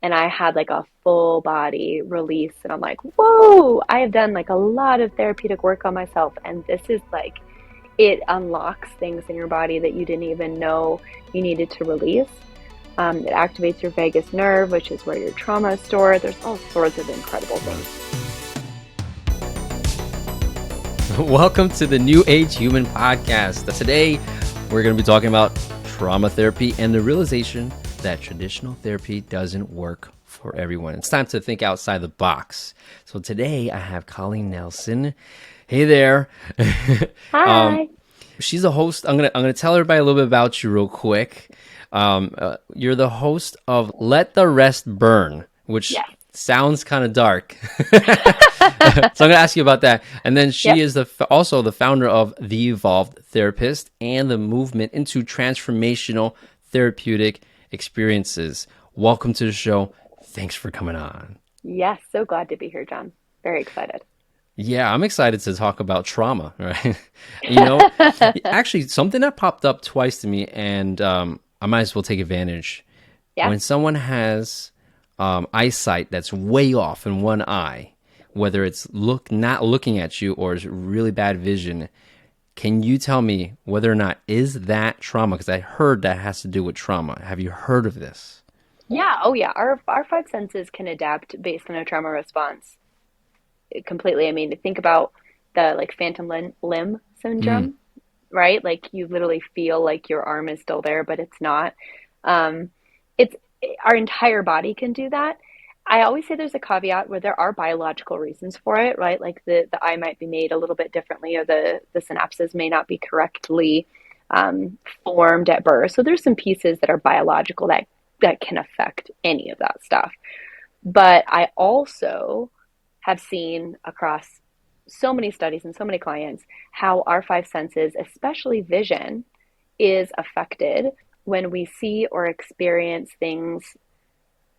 and I had like a full body release. And I'm like, whoa, I have done like a lot of therapeutic work on myself. And this is like, it unlocks things in your body that you didn't even know you needed to release. It activates your vagus nerve, which is where your trauma is stored. There's all sorts of incredible things. Welcome to the New Age Human Podcast. Today, we're going to be talking about trauma therapy and the realization that traditional therapy doesn't work for everyone. It's time to think outside the box. So today, I have Colleen Nelson. Hey there. Hi. She's a host. I'm gonna tell everybody a little bit about you real quick. You're the host of Let the Rest Burn, which Yes. sounds kind of dark. So I'm going to ask you about that. And then she is also the founder of The Evolved Therapist and the movement into transformational therapeutic experiences. Welcome to the show. Thanks for coming on. Yes. So glad to be here, John. Very excited. Yeah, I'm excited to talk about trauma, right? Actually, something that popped up twice to me, and I might as well take advantage. Yeah. When someone has eyesight that's way off in one eye, whether it's not looking at you or is really bad vision, can you tell me whether or not is that trauma? Because I heard that has to do with trauma. Have you heard of this? Yeah. Oh, yeah. Our five senses can adapt based on a trauma response completely. I mean, think about the like phantom limb Mm, syndrome, right? Like you literally feel like your arm is still there, but it's not. Um, it's our entire body can do that. I always say there's a caveat where there are biological reasons for it, right? Like the eye might be made a little bit differently, or the synapses may not be correctly formed at birth. So there's some pieces that are biological that can affect any of that stuff. But I also have seen across so many studies and so many clients how our five senses, especially vision, is affected when we see or experience things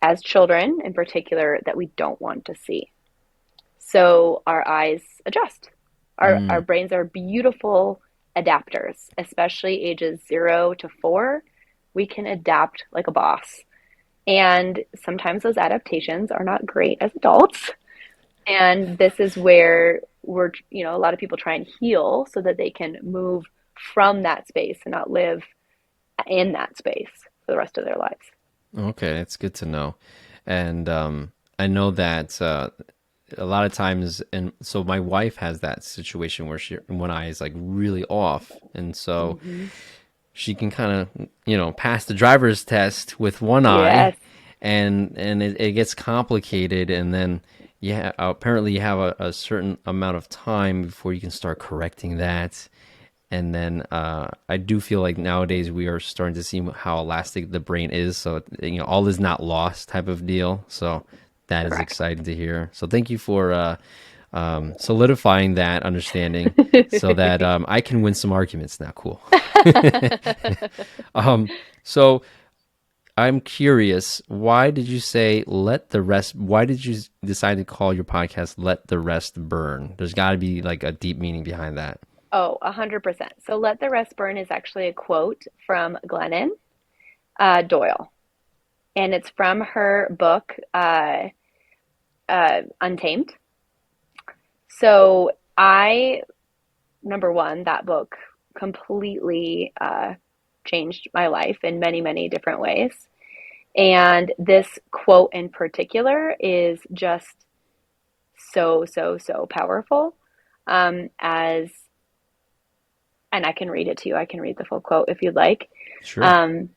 as children in particular that we don't want to see. So our eyes adjust. Our mm. brains are beautiful adapters, especially ages 0 to 4. We can adapt like a boss. And sometimes those adaptations are not great as adults. And this is where a lot of people try and heal so that they can move from that space and not live in that space for the rest of their lives. Okay, it's good to know. And I know that a lot of times, and so my wife has that situation where one eye is like really off, and so Hmm. she can kind of pass the driver's test with one eye, Yes. and it gets complicated, and then yeah, apparently you have a certain amount of time before you can start correcting that. And then I do feel like nowadays we are starting to see how elastic the brain is. So, all is not lost type of deal. So that is Correct. exciting to hear. So thank you for solidifying that understanding so that I can win some arguments now. Cool. So I'm curious, why did you say let the rest, why did you decide to call your podcast Let the Rest Burn? There's got to be like a deep meaning behind that. Oh, 100%. So Let the Rest Burn is actually a quote from Glennon Doyle, and it's from her book, Untamed. So number one, that book completely changed my life in many, many different ways. And this quote in particular is just so, so, so powerful. As And I can read it to you. I can read the full quote if you'd like. Sure. Um,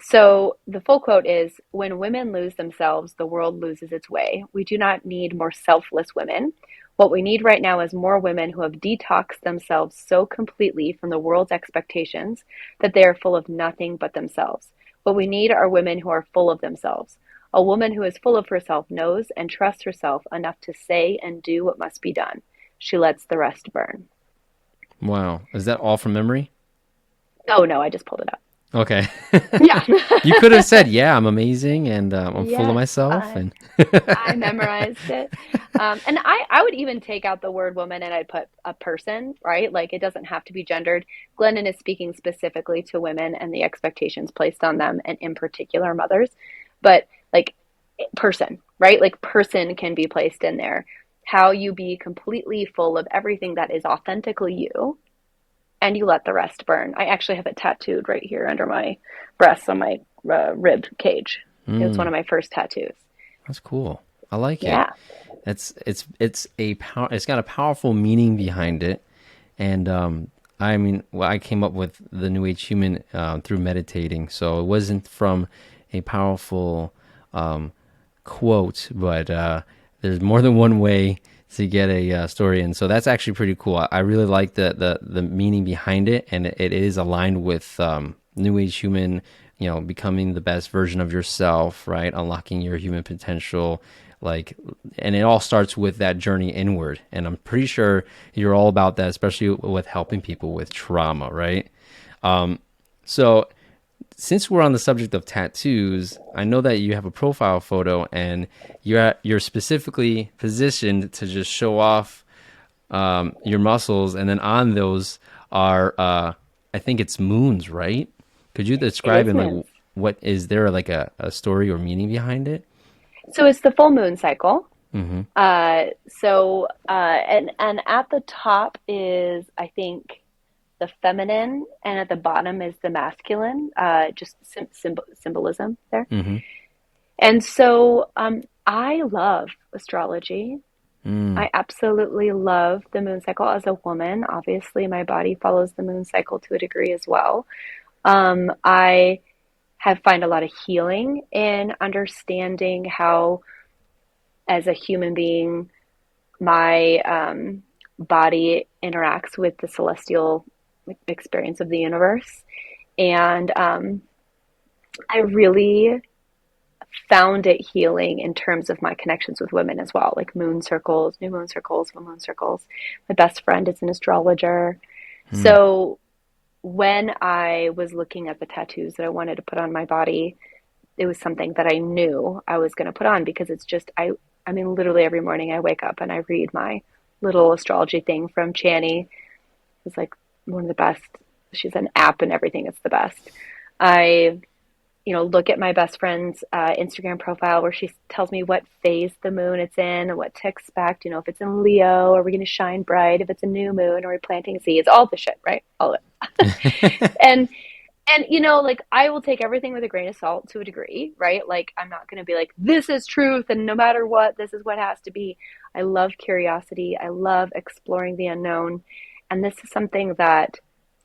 so the full quote is, when women lose themselves, the world loses its way. We do not need more selfless women. What we need right now is more women who have detoxed themselves so completely from the world's expectations that they are full of nothing but themselves. What we need are women who are full of themselves. A woman who is full of herself knows and trusts herself enough to say and do what must be done. She lets the rest burn. Wow. Is that all from memory? Oh no, I just pulled it up. Okay. Yeah. You could have said, yeah, I'm amazing and I'm full of Yes, myself. I And I memorized it. And I would even take out the word woman and I'd put a person, right? Like it doesn't have to be gendered. Glennon is speaking specifically to women and the expectations placed on them, and in particular mothers. But like person, right? Like person can be placed in there. How you be completely full of everything that is authentically you, and you let the rest burn. I actually have it tattooed right here under my breast on my rib cage. It was one Mm, of my first tattoos. that's cool. I like it. Yeah. It's got a powerful meaning behind it, and I mean, well, I came up with the New Age Human through meditating, so it wasn't from a powerful quote, but there's more than one way to get a story in. So that's actually pretty cool. I really like the meaning behind it, and it is aligned with New Age Human. You know, becoming the best version of yourself, right? Unlocking your human potential, like, and it all starts with that journey inward. And I'm pretty sure you're all about that, especially with helping people with trauma, right? So since we're on the subject of tattoos, I know that you have a profile photo and you're specifically positioned to just show off your muscles, and then on those are I think it's moons, right? Could you It describe is and moons. like what is there like a story or meaning behind it? So it's the full moon cycle. Mm-hmm. And at the top is, I think, the feminine, and at the bottom is the masculine. Just symbolism there. Mm-hmm. And so I love astrology. Mm. I absolutely love the moon cycle as a woman. Obviously, my body follows the moon cycle to a degree as well. I have find a lot of healing in understanding how, as a human being, my body interacts with the celestial experience of the universe. And I really found it healing in terms of my connections with women as well, like moon circles, new moon circles, full moon circles. My best friend is an astrologer. Mm. So when I was looking at the tattoos that I wanted to put on my body, it was something that I knew I was going to put on because it's just, I mean, literally every morning I wake up and I read my little astrology thing from Chani. It's like one of the best. She's an app and everything. It's the best. I look at my best friend's Instagram profile where she tells me what phase the moon it's in and what to expect. If it's in Leo, are we going to shine bright? If it's a new moon, are we planting seeds? All the shit, right? All of it. and and like I will take everything with a grain of salt to a degree, right? Like I'm not going to be like this is truth and no matter what, this is what has to be. I love curiosity. I love exploring the unknown, and this is something that,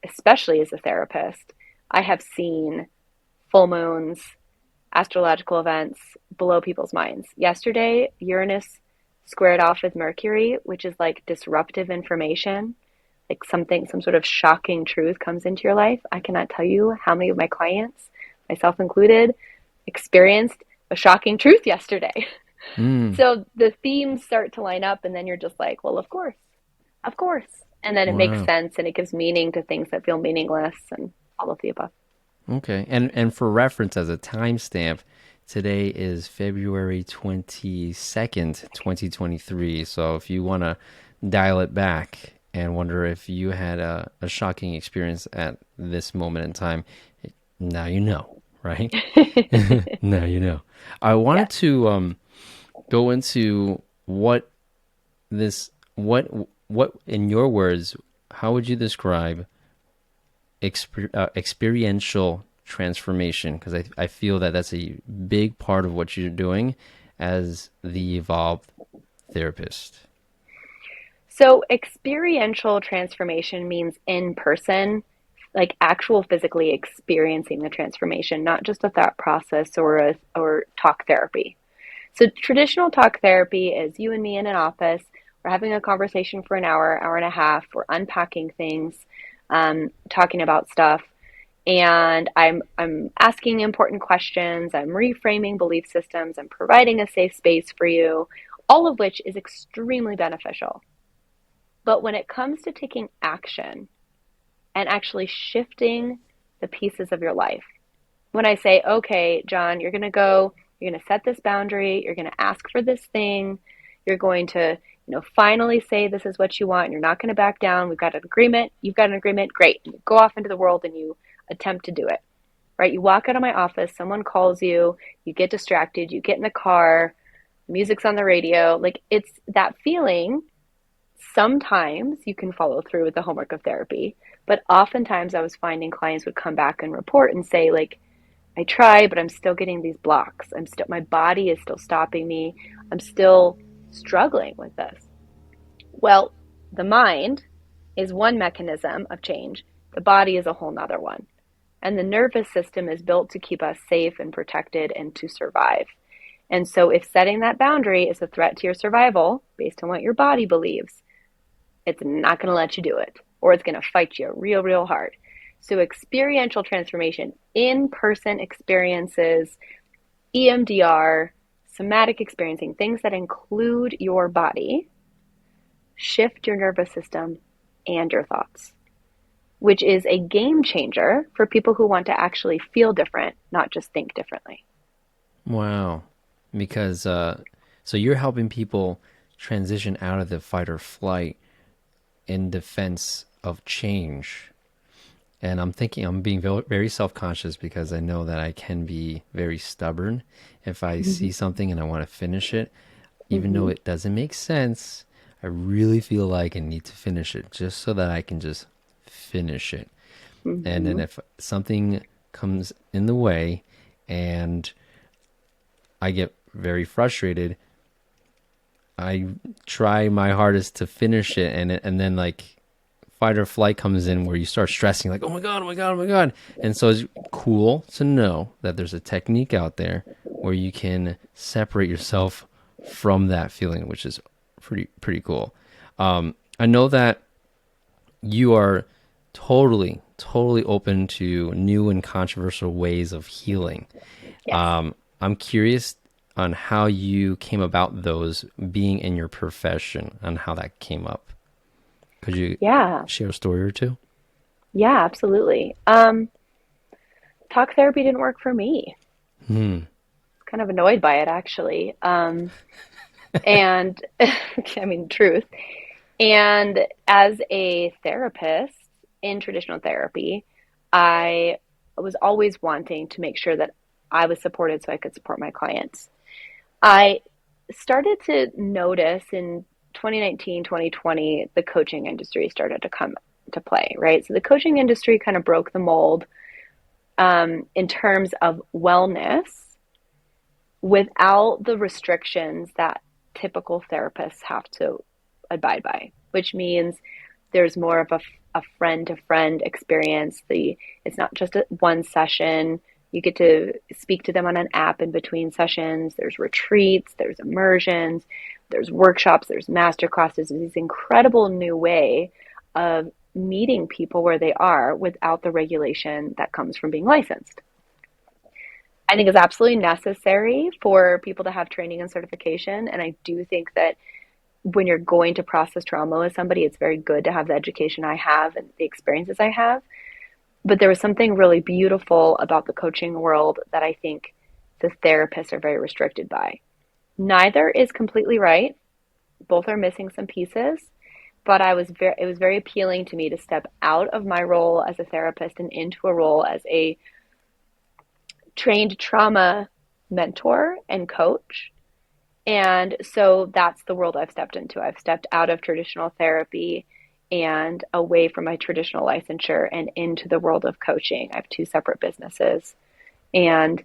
especially as a therapist, I have seen full moons, astrological events blow people's minds. Yesterday, Uranus squared off with Mercury, which is like disruptive information, like some sort of shocking truth comes into your life. I cannot tell you how many of my clients, myself included, experienced a shocking truth yesterday. Mm. So the themes start to line up, and then you're just like, well, of course, of course. And then it makes Wow. sense and it gives meaning to things that feel meaningless and all of the above. Okay. And for reference as a timestamp, today is February 22nd, 2023. So if you want to dial it back and wonder if you had a shocking experience at this moment in time, now you know, right? Now you know. I wanted Yes. to go into this what what in your words, how would you describe experiential transformation, because I feel that that's a big part of what you're doing as the evolved therapist. So experiential transformation means in person, like actual physically experiencing the transformation, not just a thought process or talk therapy. So traditional talk therapy is you and me in an office. We're having a conversation for an hour, hour and a half. We're unpacking things, talking about stuff, and I'm asking important questions. I'm reframing belief systems. I'm providing a safe space for you, all of which is extremely beneficial. But when it comes to taking action and actually shifting the pieces of your life, when I say, okay, John, you're going to go, you're going to set this boundary, you're going to ask for this thing, you're going to, finally say this is what you want, and you're not going to back down. We've got an agreement. You've got an agreement. Great. And you go off into the world and you attempt to do it. right? You walk out of my office, someone calls you, you get distracted, you get in the car, music's on the radio. Like it's that feeling. Sometimes you can follow through with the homework of therapy, but oftentimes I was finding clients would come back and report and say, like, I try, but I'm still getting these blocks. My body is still stopping me. I'm still struggling with this. Well, the mind is one mechanism of change. The body is a whole nother one. And the nervous system is built to keep us safe and protected and to survive. And so if setting that boundary is a threat to your survival, based on what your body believes, it's not going to let you do it, or it's going to fight you real, real hard. So experiential transformation, in-person experiences, EMDR, somatic experiencing, things that include your body, shift your nervous system and your thoughts, which is a game changer for people who want to actually feel different, not just think differently. Wow. Because so you're helping people transition out of the fight or flight in defense of change. And I'm thinking I'm being very self-conscious because I know that I can be very stubborn if I see something and I want to finish it, even though Mm-hmm. it doesn't make sense. I really feel like I need to finish it just so that I can just finish it. And then Mm-hmm. if something comes in the way and I get very frustrated, I try my hardest to finish it, and then like fight or flight comes in where you start stressing like, oh my god, oh my god, oh my god. And so it's cool to know that there's a technique out there where you can separate yourself from that feeling, which is pretty cool. I know that you are totally open to new and controversial ways of healing. Yes. I'm curious on how you came about those being in your profession and how that came up. Could you Yeah. share a story or two? Yeah, absolutely. Talk therapy didn't work for me. Hmm. Kind of annoyed by it actually. And I mean, truth. And as a therapist in traditional therapy, I was always wanting to make sure that I was supported so I could support my clients. I started to notice in 2019, 2020, the coaching industry started to come to play, right? So the coaching industry kind of broke the mold in terms of wellness without the restrictions that typical therapists have to abide by, which means there's more of a friend to friend experience. It's not just one session. You get to speak to them on an app in between sessions. There's retreats, there's immersions, there's workshops, there's masterclasses. This incredible new way of meeting people where they are without the regulation that comes from being licensed. I think is absolutely necessary for people to have training and certification. And I do think that when you're going to process trauma with somebody, it's very good to have the education I have and the experiences I have. But there was something really beautiful about the coaching world that I think the therapists are very restricted by. Neither is completely right. Both are missing some pieces, but it was very appealing to me to step out of my role as a therapist and into a role as a trained trauma mentor and coach. And so that's the world I've stepped into. I've stepped out of traditional therapy and away from my traditional licensure and into the world of coaching. I have two separate businesses. And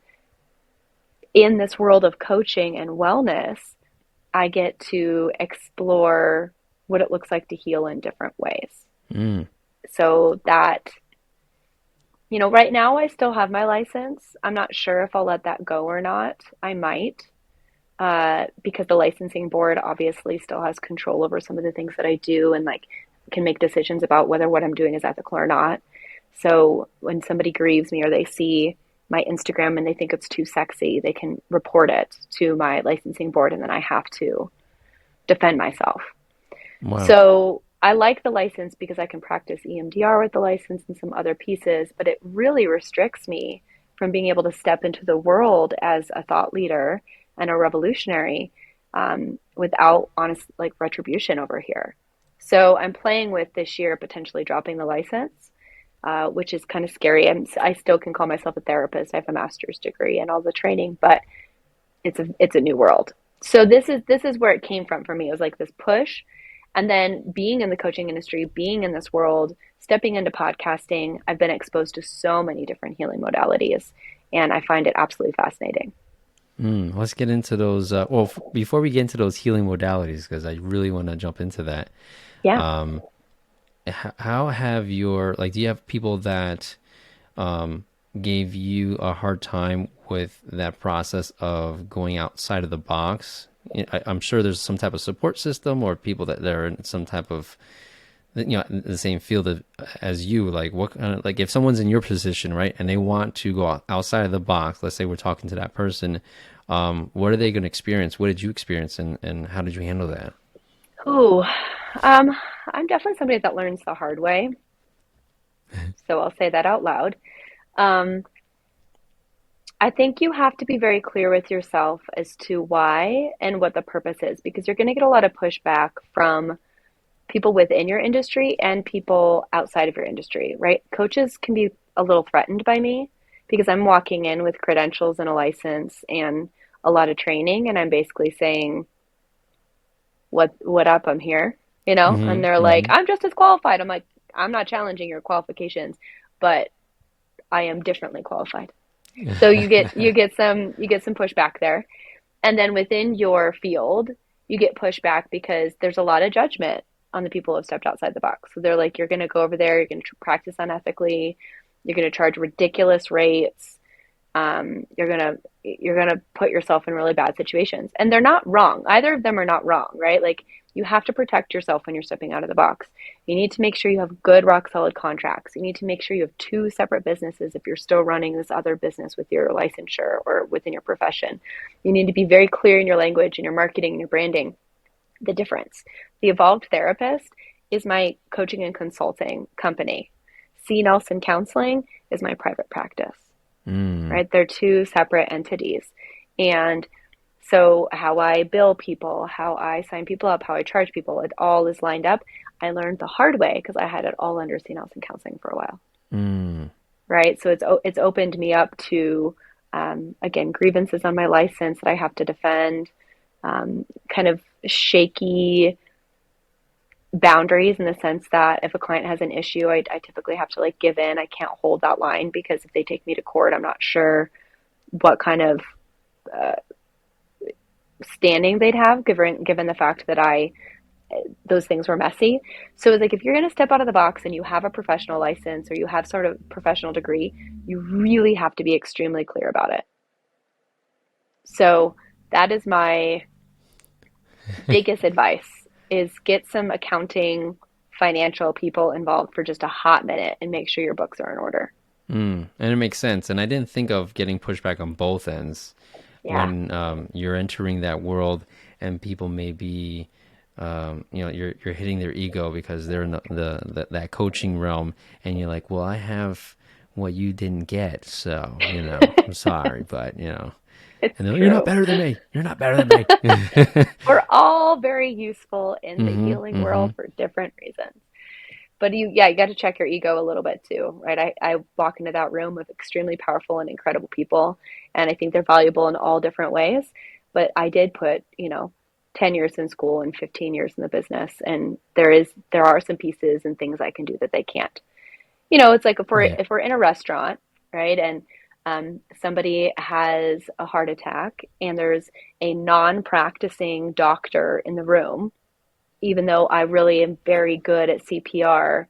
in this world of coaching and wellness, I get to explore what it looks like to heal in different ways. Mm. So that, right now I still have my license. I'm not sure if I'll let that go or not. I might. Because the licensing board obviously still has control over some of the things that I do and like can make decisions about whether what I'm doing is ethical or not. So when somebody grieves me or they see my Instagram and they think it's too sexy, they can report it to my licensing board and then I have to defend myself. Wow. So I like the license because I can practice EMDR with the license and some other pieces, but it really restricts me from being able to step into the world as a thought leader and a revolutionary without honest like retribution over here. So I'm playing with this year potentially dropping the license which is kind of scary. I still can call myself a therapist. I have a master's degree and all the training, but it's a new world. So this is where it came from for me. It was like this push, and then being in the coaching industry, being in this world, stepping into podcasting, I've been exposed to so many different healing modalities, and I find it absolutely fascinating. Let's get into those. Before we get into those healing modalities, because I really want to jump into that. Yeah. Um, how have your like? Do you have people that gave you a hard time with that process of going outside of the box? I'm sure there's some type of support system or people that are in some type of the same field as you. Like what kind of, like if someone's in your position, right, and they want to go outside of the box, let's say we're talking to that person, what are they going to experience? What did you experience, and how did you handle that? Ooh, um, I'm definitely somebody that learns the hard way, so I'll say that out loud. Um, I think you have to be very clear with yourself as to why and what the purpose is, because you're going to get a lot of pushback from people within your industry and people outside of your industry, right? Coaches can be a little threatened by me because I'm walking in with credentials and a license and a lot of training, and I'm basically saying, what up? I'm here, and they're like, Mm-hmm. I'm just as qualified. I'm like, I'm not challenging your qualifications, but I am differently qualified. So you get some pushback there. And then within your field, you get pushback because there's a lot of judgment on the people who have stepped outside the box. So they're like, you're going to go over there, you're going to practice unethically, you're going to charge ridiculous rates, you're gonna put yourself in really bad situations. And they're not wrong. Either of them are not wrong, right? Like you have to protect yourself when you're stepping out of the box. You need to make sure you have good, rock solid contracts. You need to make sure you have two separate businesses if you're still running this other business with your licensure or within your profession. You need to be very clear in your language and your marketing and your branding. The difference. The Evolved Therapist is my coaching and consulting company. C. Nelson Counseling is my private practice, Mm. right? They're two separate entities. And so how I bill people, how I sign people up, how I charge people, it all is lined up. I learned the hard way because I had it all under C. Nelson Counseling for a while, Mm. right? So it's opened me up to again grievances on my license that I have to defend, kind of shaky boundaries in the sense that if a client has an issue, I typically have to like give in. I can't hold that line because if they take me to court, I'm not sure what kind of uh, standing they'd have, given the fact that I those things were messy. So it's like if you're going to step out of the box and you have a professional license or you have sort of professional degree, you really have to be extremely clear about it. So that is my biggest advice is get some accounting financial people involved for just a hot minute and make sure your books are in order. And it makes sense. And I didn't think of getting pushback on both ends Yeah. when you're entering that world, and people may be, you're hitting their ego because they're in that coaching realm, and you're like, well, I have what you didn't get, so I'm sorry, but It's and they're like, you're not true. better than me. You're not better than me. We're all very useful in the Mm-hmm. healing Mm-hmm. world for different reasons. But you got to check your ego a little bit too, right? I walk into that room with extremely powerful and incredible people, and I think they're valuable in all different ways. But I did put, 10 years in school and 15 years in the business, and there are some pieces and things I can do that they can't. It's like Yeah. if we're in a restaurant, right, and somebody has a heart attack, and there's a non-practicing doctor in the room, even though I really am very good at CPR,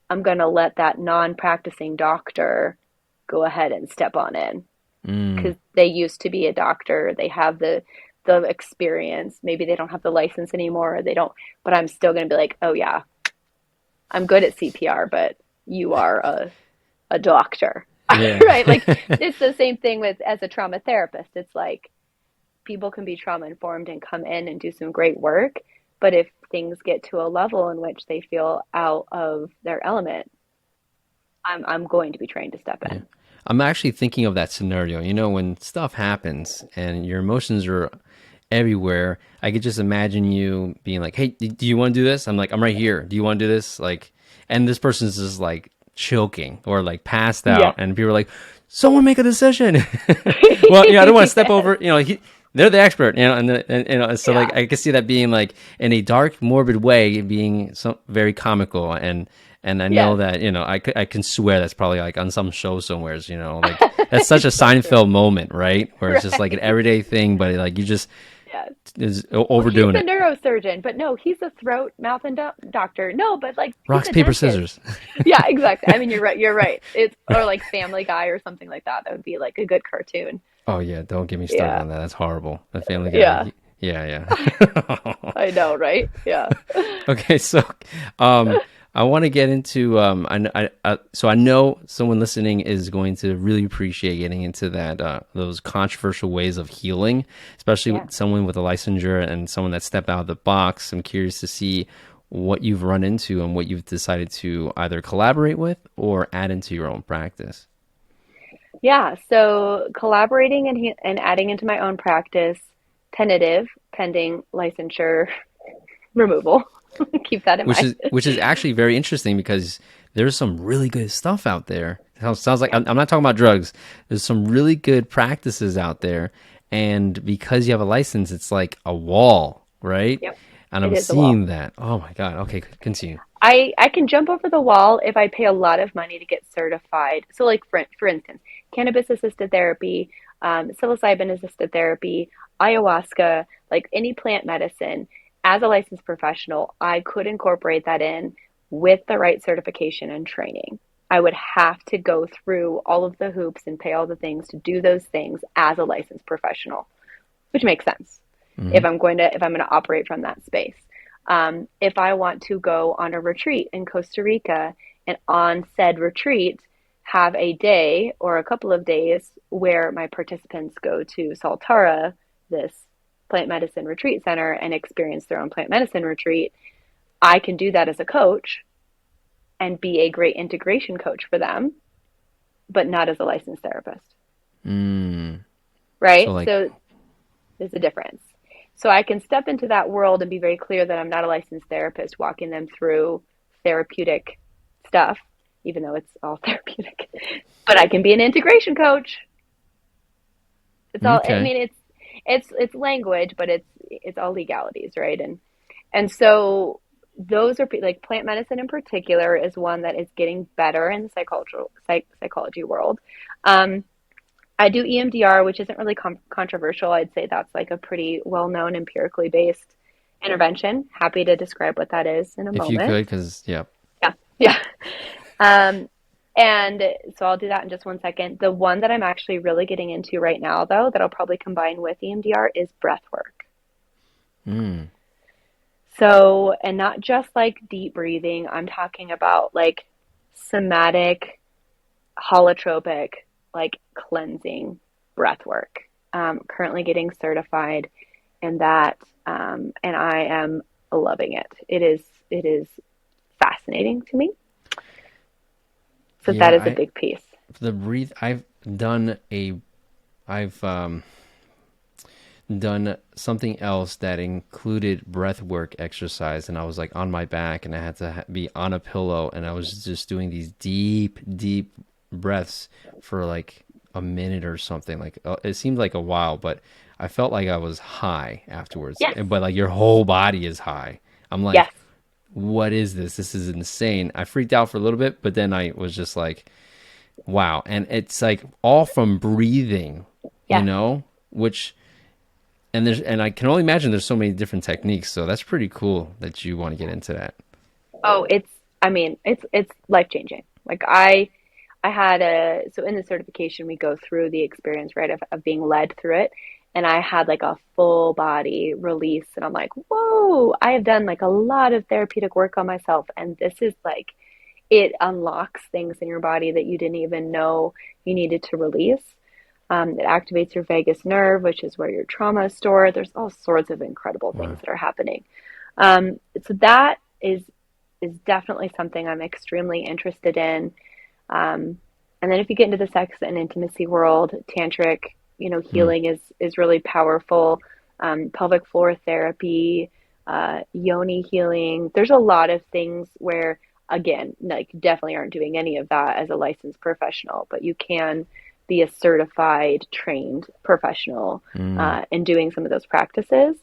I'm going to let that non-practicing doctor go ahead and step on in Mm. because they used to be a doctor. They have the experience. Maybe they don't have the license anymore. Or they don't, but I'm still going to be like, oh yeah, I'm good at CPR, but you are a doctor, Yeah. right? Like it's the same thing with as a trauma therapist. It's like people can be trauma informed and come in and do some great work. But if things get to a level in which they feel out of their element, I'm going to be trained to step Yeah. in. I'm actually thinking of that scenario. When stuff happens and your emotions are everywhere, I could just imagine you being like, "Hey, do you want to do this?" I'm like, "I'm right here. Do you want to do this?" Like, and this person's just like choking or like passed Yeah. out, and people are like, "Someone make a decision." Well, I don't want to step Yes. over. They're the expert, and so like Yeah. I can see that being like in a dark, morbid way, being some very comical, and I know Yes. that I can swear that's probably like on some show somewheres, like that's such a It's so true. Seinfeld moment, right? Where it's just like an Right. everyday thing, but like you just Yes. is Well, he's overdoing a it. neurosurgeon, but no, he's a throat, mouth, and doctor. No, but like he's Rocks, a paper, dentist. scissors. Yeah, exactly. I mean, you're right. You're right. It's or like Family Guy or something like that. That would be like a good cartoon. Oh yeah, don't get me started Yeah. on that. That's horrible. The Family Guy. Yeah. Yeah, yeah. I know, right? Yeah. Okay, so um, I want to get into so I know someone listening is going to really appreciate getting into that those controversial ways of healing, especially Yeah. with someone with a licensure and someone that stepped out of the box. I'm curious to see what you've run into and what you've decided to either collaborate with or add into your own practice. Yeah. So collaborating and adding into my own practice, tentative, pending licensure removal. Keep that in which mind. is which is actually very interesting because there's some really good stuff out there. Sounds like Yeah, I'm not talking about drugs. There's some really good practices out there, and because you have a license, it's like a wall, right? yep. And It I'm is a wall. seeing that. Oh my god. Okay, continue. I can jump over the wall if I pay a lot of money to get certified. So, like for instance, cannabis assisted therapy, psilocybin assisted therapy, ayahuasca, like any plant medicine. As a licensed professional, I could incorporate that in with the right certification and training. I would have to go through all of the hoops and pay all the things to do those things as a licensed professional, which makes sense Hmm. if I'm going to operate from that space. If I want to go on a retreat in Costa Rica and on said retreat have a day or a couple of days where my participants go to Saltara, this plant medicine retreat center, and experience their own plant medicine retreat, I can do that as a coach and be a great integration coach for them, but not as a licensed therapist, Mm. So right? like, So there's a difference. So I can step into that world and be very clear that I'm not a licensed therapist, walking them through therapeutic stuff, even though it's all therapeutic. But I can be an integration coach. It's all. I okay. mean, it's language, but it's all legalities, right? And so those are like plant medicine in particular is one that is getting better in the psychology world. Um, I do EMDR, which isn't really controversial. I'd say that's like a pretty well known empirically based intervention. Happy to describe what that is in a If you moment. could, because yeah. Yeah. Yeah. Um, and so I'll do that in just one second. The one that I'm actually really getting into right now, though, that I'll probably combine with EMDR is breath work. Mm. So, and not just like deep breathing, I'm talking about like somatic, holotropic, like cleansing breath work. Currently getting certified in that, and I am loving it. It is fascinating to me. So that Yeah, is a I big piece. the breathe. Done a I've done something else that included breath work exercise, and I was like on my back and I had to be on a pillow, and I was just doing these deep breaths for like a minute or something. Like it seemed like a while, but I felt like I was high afterwards. Yes, But like your whole body is high. I'm like, yes, what is this? This is insane. I freaked out for a little bit, but then I was just like, wow. And it's like all from breathing, yes. which and I can only imagine there's so many different techniques. So that's pretty cool that you want to get into that. Oh, I mean, it's life changing. Like I had so in the certification we go through the experience, right, of being led through it. And I had like a full body release and I'm like, whoa, I have done like a lot of therapeutic work on myself. And this is like it unlocks things in your body that you didn't even know you needed to release. It activates your vagus nerve, which is where your trauma is stored. There's all sorts of incredible things Wow. that are happening. So that is definitely something I'm extremely interested in. And then if you get into the sex and intimacy world, tantric, Hmm. healing is really powerful. Pelvic floor therapy, yoni healing. There's a lot of things where again, like definitely aren't doing any of that as a licensed professional, but you can be a certified, trained professional Mm. in doing some of those practices.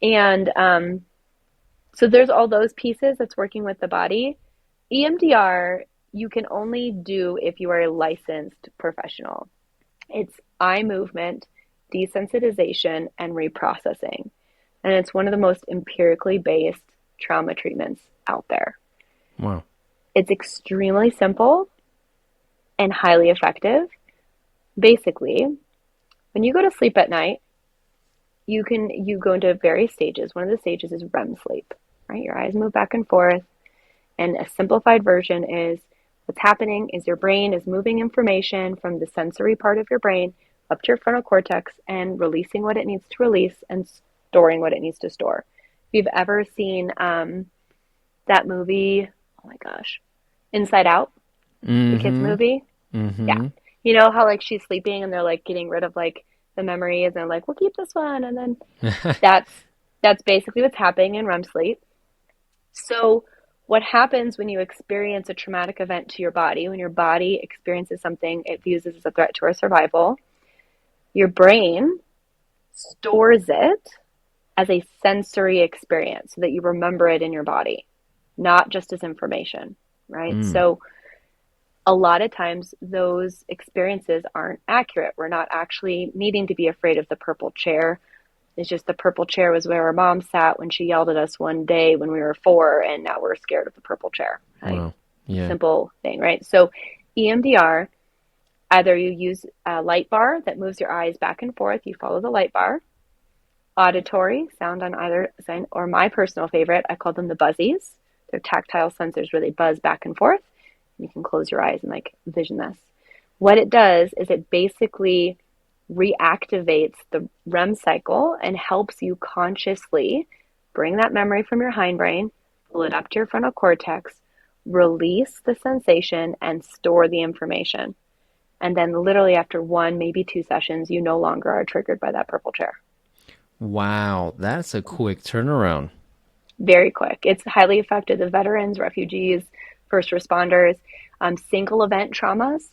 And so there's all those pieces that's working with the body. EMDR, you can only do if you are a licensed professional. It's eye movement, desensitization, and reprocessing. And it's one of the most empirically based trauma treatments out there. Wow. It's extremely simple and highly effective. Basically, when you go to sleep at night, you go into various stages. One of the stages is REM sleep, right? Your eyes move back and forth. And a simplified version is what's happening is your brain is moving information from the sensory part of your brain up to your frontal cortex and releasing what it needs to release and storing what it needs to store. If you've ever seen that movie, oh my gosh, Inside Out, the kids Mm-hmm. movie. Yeah. Mm-hmm. You know how like she's sleeping and they're like getting rid of like the memories and they're like, we'll keep this one. And then that's that's basically what's happening in REM sleep. So what happens when you experience a traumatic event to your body, when your body experiences something it views as a threat to our survival, your brain stores it as a sensory experience so that you remember it in your body, not just as information, right? Mm. So a lot of times those experiences aren't accurate. We're not actually needing to be afraid of the purple chair. It's just the purple chair was where our mom sat when she yelled at us one day when we were 4, and now we're scared of the purple chair. Right? Wow. Yeah. Simple thing, right? So EMDR, either you use a light bar that moves your eyes back and forth, you follow the light bar, auditory, sound on either side, or my personal favorite, I call them the buzzies. They're tactile sensors where they buzz back and forth. You can close your eyes and like vision this. What it does is it basically reactivates the REM cycle and helps you consciously bring that memory from your hindbrain, pull it up to your frontal cortex, release the sensation, and store the information. And then, literally, after one, maybe 2 sessions, you no longer are triggered by that purple chair. Wow. That's a quick turnaround. Very quick. It's highly effective with veterans, refugees, first responders, single event traumas.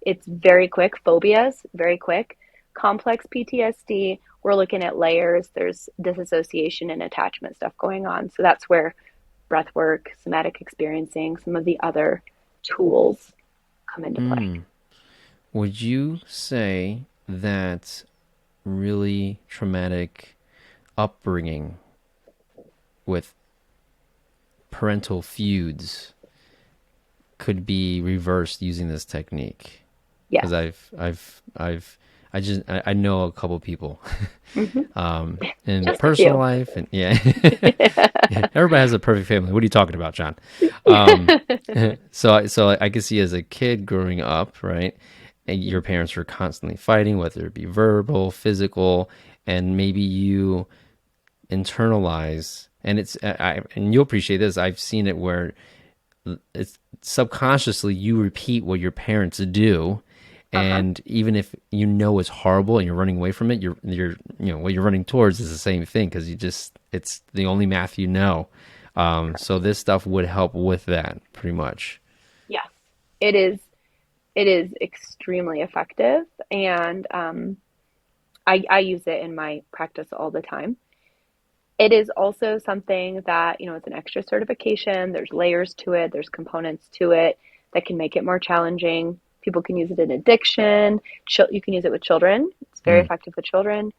It's very quick. Phobias, very quick. Complex PTSD, we're looking at layers. There's disassociation and attachment stuff going on. So that's where breathwork, somatic experiencing, some of the other tools come into play. Mm. Would you say that really traumatic upbringing with parental feuds could be reversed using this technique? Yes. Because I know a couple people Mm-hmm. in Just a personal few. life, and yeah, yeah, everybody has a perfect family. What are you talking about, John? Um, so I can see as a kid growing up, right? And your parents were constantly fighting, whether it be verbal, physical, and maybe you internalize. And and you'll appreciate this. I've seen it where it's subconsciously you repeat what your parents do, Uh-huh. and even if you know it's horrible and you're running away from it, what you're running towards is the same thing because it's the only math you know. So this stuff would help with that pretty much. Yes. It is. It is extremely effective, and I use it in my practice all the time. It is also something that, it's an extra certification. There's layers to it, there's components to it that can make it more challenging. People can use it in addiction. You can use it with children. It's very Mm, effective with children.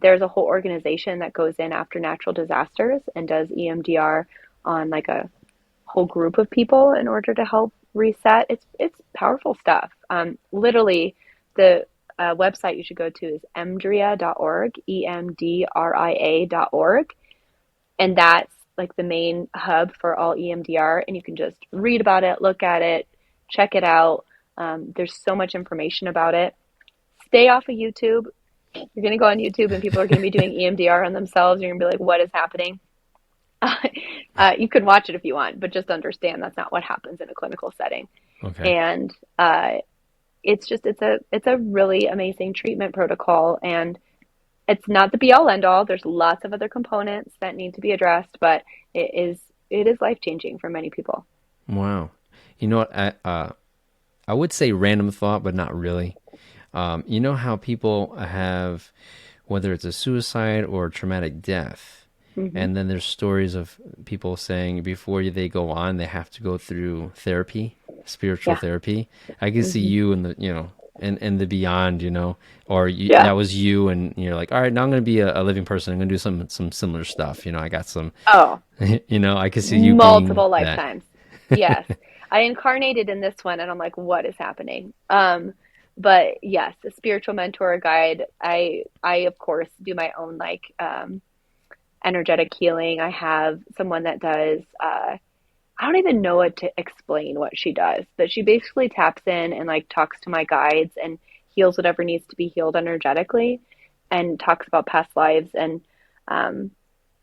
There's a whole organization that goes in after natural disasters and does EMDR on like a whole group of people in order to help reset. It's powerful stuff. Literally, the website you should go to is emdria.org, EMDRIA.org, and that's like the main hub for all EMDR. And you can just read about it, look at it, check it out. There's so much information about it. Stay off of YouTube. You're going to go on YouTube and people are going to be doing EMDR on themselves. You're going to be like, what is happening? You can watch it if you want, but just understand that's not what happens in a clinical setting. okay. And it's a really amazing treatment protocol, and it's not the be all end all. There's lots of other components that need to be addressed, but it is life changing for many people. Wow. You know what? I would say random thought, but not really. You know how people have, whether it's a suicide or a traumatic death, Hmm. and then there's stories of people saying before they go on, they have to go through therapy, spiritual Yeah. therapy. I can see Hmm. you in the, in the beyond, or Yeah. that was you, and you're like, all right, now I'm going to be a living person. I'm going to do some similar stuff. I got some, Oh, I can see you being multiple that. lifetimes. Yes. I incarnated in this one and I'm like, what is happening? But yes, a spiritual mentor, a guide. I of course do my own like energetic healing. I have someone that does I don't even know what to explain what she does, but she basically taps in and like talks to my guides and heals whatever needs to be healed energetically and talks about past lives and um,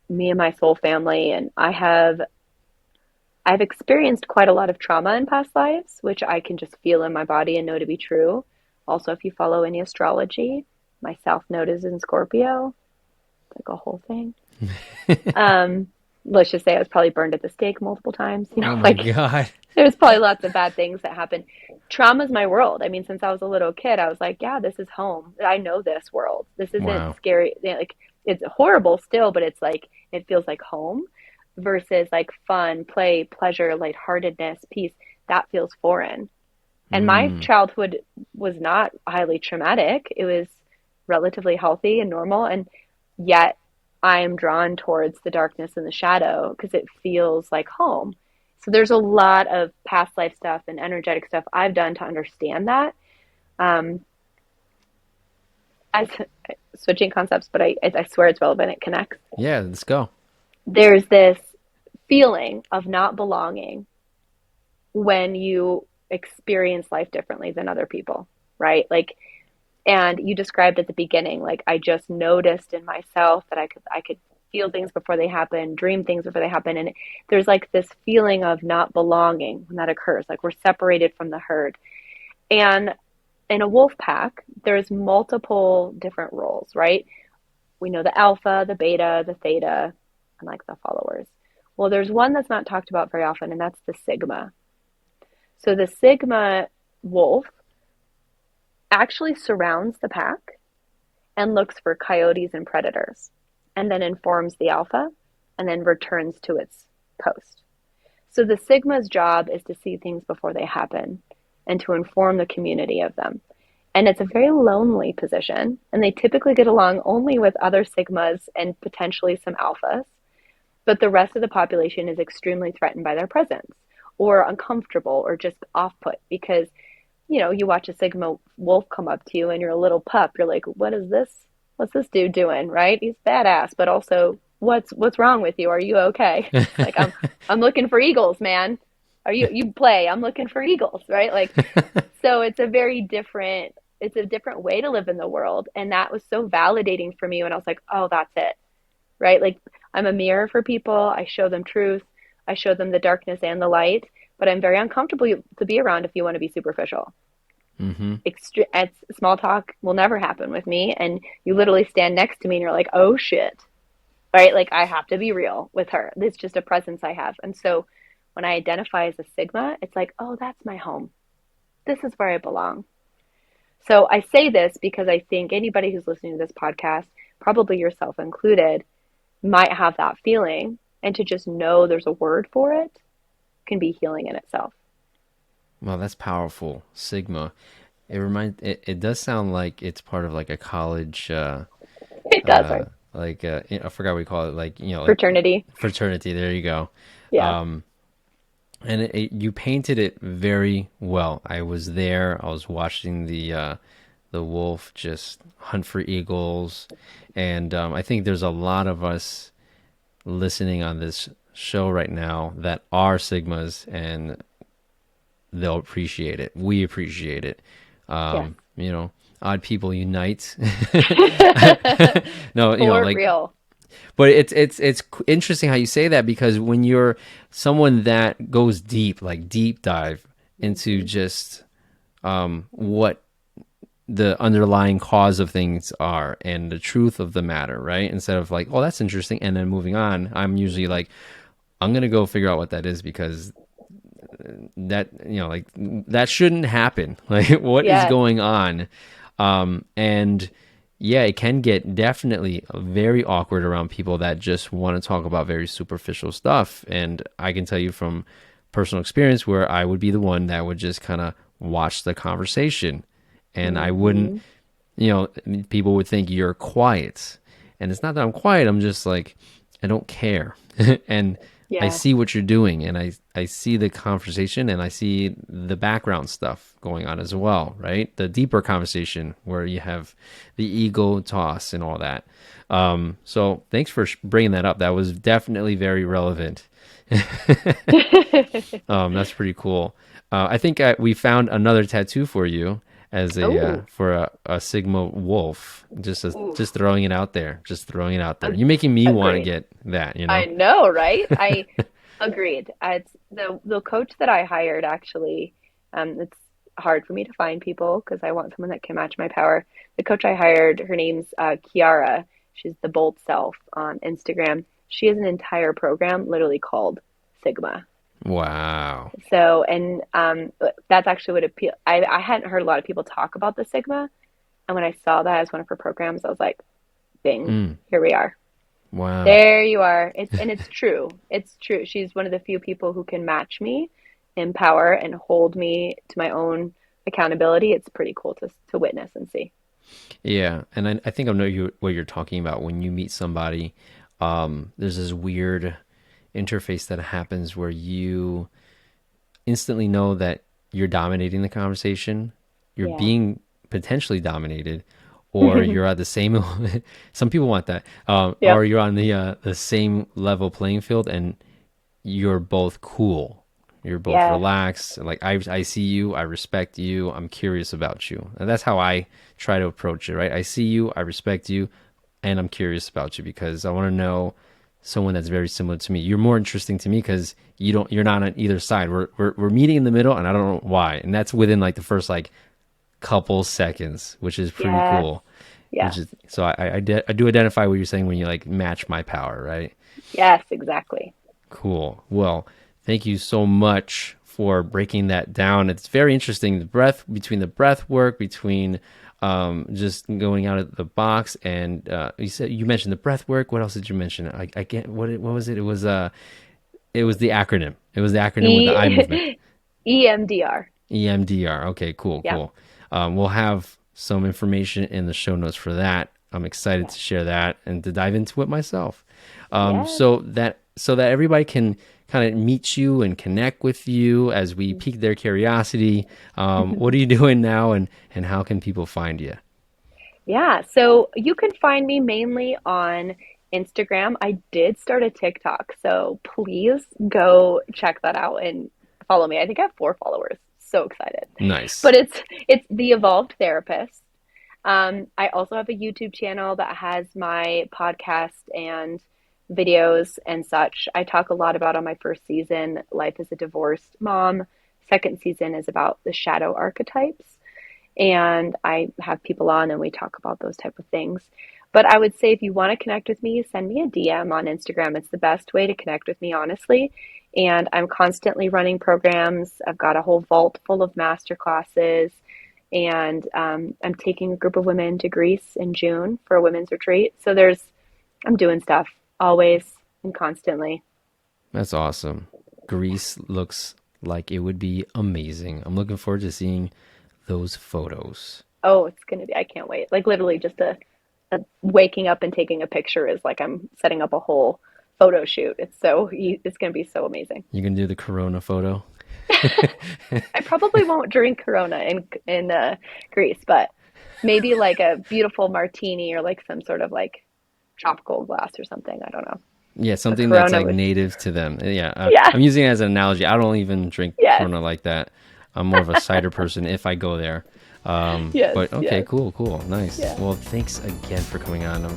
me and my soul family. And I've experienced quite a lot of trauma in past lives, which I can just feel in my body and know to be true. Also, if you follow any astrology, my south node is in Scorpio, like a whole thing. Um, let's just say I was probably burned at the stake multiple times. Oh my Like God. there's probably lots of bad things that happen. Trauma's my world. I mean, since I was a little kid, I was like, yeah, this is home. I know this world. This isn't Wow. scary. Like it's horrible still, but it's like it feels like home versus like fun, play, pleasure, lightheartedness, peace. That feels foreign. And my Mm. childhood was not highly traumatic. It was relatively healthy and normal. And yet I am drawn towards the darkness and the shadow because it feels like home. So there's a lot of past life stuff and energetic stuff I've done to understand that. Um, as switching concepts, but I swear it's relevant. It connects. Yeah, let's go. There's this feeling of not belonging when you experience life differently than other people, right? Like, and you described at the beginning, like I just noticed in myself that I could feel things before they happen, dream things before they happen, and there's like this feeling of not belonging when that occurs, like we're separated from the herd. And in a wolf pack, there's multiple different roles, right? We know the alpha, the beta, the theta, and like the followers. Well, there's one that's not talked about very often, and that's the sigma. So the sigma wolf actually surrounds the pack and looks for coyotes and predators, and then informs the alpha and then returns to its post. So the sigma's job is to see things before they happen and to inform the community of them. And it's a very lonely position, and they typically get along only with other sigmas and potentially some alphas, but the rest of the population is extremely threatened by their presence or uncomfortable or just off put because you watch a Sigma wolf come up to you and you're a little pup. You're like, what is this? What's this dude doing? Right? He's badass, but also, what's wrong with you? Are you okay? Like I'm looking for eagles, man. Are you play? I'm looking for eagles, right? Like so it's a different way to live in the world, and that was so validating for me when I was like, oh, that's it, right? Like I'm a mirror for people. I show them truth. I show them the darkness and the light, but I'm very uncomfortable to be around if you want to be superficial. Mm-hmm. Small talk will never happen with me, and you literally stand next to me and you're like, oh shit, right? Like I have to be real with her. It's just a presence I have. And so when I identify as a sigma, it's like, oh, that's my home. This is where I belong. So I say this because I think anybody who's listening to this podcast, probably yourself included, might have that feeling, and to just know there's a word for it can be healing in itself. Well, that's powerful. Sigma. It does sound like it's part of like a college It does, uh right? I forgot what we call it, like like Fraternity. fraternity. There you go. Yeah. Um and you painted it very well. I was there. I was watching the wolf just hunt for eagles, and I think there's a lot of us listening on this show right now that are sigmas, and they'll appreciate it. We appreciate it. Yes. Odd people unite. No, For like, real. but it's interesting how you say that, because when you're someone that goes deep, like deep dive into Mm-hmm. just what the underlying cause of things are and the truth of the matter, right? Instead of like, oh, that's interesting, and then moving on, I'm usually like, I'm gonna go figure out what that is, because that, like that shouldn't happen. Like, what is Yes. going on? And yeah, it can get definitely very awkward around people that just want to talk about very superficial stuff. And I can tell you from personal experience where I would be the one that would just kind of watch the conversation, and I wouldn't, Hmm. people would think you're quiet. And it's not that I'm quiet, I'm just like, I don't care. And I Yeah. see what you're doing, and I see the conversation, and I see the background stuff going on as well, right? The deeper conversation where you have the ego toss and all that. So thanks for bringing that up. That was definitely very relevant. That's pretty cool. I think we found another tattoo for you as a Oh, for a Sigma wolf. ooh, Just throwing it out there. Just throwing it out there. ag- You're making me want to agreed. get that. I know, right? I agreed. It's the coach that I hired actually. It's hard for me to find people because I want someone that can match my power. The coach I hired, her name's Kiara. She's the Bold Self on Instagram. She has an entire program literally called Sigma. Wow. So, and that's actually what appeal. I hadn't heard a lot of people talk about the Sigma, and when I saw that as one of her programs, I was like, "Bing, Mm, here we are." wow. There you are. It's true. It's true. She's one of the few people who can match me in power and hold me to my own accountability. It's pretty cool to witness and see. Yeah, and I think I know what you're talking about when you meet somebody. There's this weird interface that happens where you instantly know that you're dominating the conversation, you're Yeah. being potentially dominated, or you're at the same. Some people want that, or Yep. you're on the same level playing field, and you're both cool. You're both Yes. relaxed. Like I see you, I respect you, I'm curious about you, and that's how I try to approach it. Right? I see you, I respect you, and I'm curious about you because I want to know someone that's very similar to me. You're more interesting to me because you're not on either side. We're meeting in the middle, and I don't know why. And that's within like the first like couple seconds, which is pretty Yes. cool. Yes. Which is so I do identify what you're saying when you like match my power, right? Yes, exactly. Cool. Well, thank you so much for breaking that down. It's very interesting. The breath work, between just going out of the box, and you mentioned the breath work. What else did you mention? I can't. What was it? It was the acronym. It was the acronym with the eye movement. E EMDR. EMDR. Okay, cool, Yeah. cool. We'll have some information in the show notes for that. I'm excited Yeah. to share that and to dive into it myself. Yes. So that everybody can kind of meet you and connect with you as we pique their curiosity. What are you doing now, and how can people find you? Yeah, so you can find me mainly on Instagram. I did start a TikTok, so please go check that out and follow me. I think I have 4 followers. So excited. Nice. But it's the Evolved Therapist. I also have a YouTube channel that has my podcast and videos and such. I talk a lot about on my first season, life as a divorced mom. Second season is about the shadow archetypes, and I have people on and we talk about those type of things. But I would say if you want to connect with me, send me a DM on Instagram. It's the best way to connect with me, honestly. And I'm constantly running programs. I've got a whole vault full of masterclasses, and I'm taking a group of women to Greece in June for a women's retreat. So I'm doing stuff always and constantly. That's awesome. Greece looks like it would be amazing. I'm looking forward to seeing those photos. Oh, it's gonna be, I can't wait. Like literally just a waking up and taking a picture is like I'm setting up a whole photo shoot. It's gonna be so amazing. You can do the Corona photo. I probably won't drink Corona in Greece, but maybe like a beautiful martini or like some sort of like tropical glass or something. I don't know. Yeah, But something that's Corona like would, native to them. Yeah, yeah, I'm using it as an analogy. I don't even drink yes, Corona like that. I'm more of a cider person if I go there. yes, But okay, yes, cool, cool, nice. yeah, Well, thanks again for coming on. I'm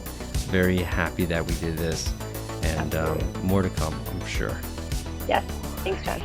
very happy that we did this, and absolutely. more to come, I'm sure. Yes. Thanks, John.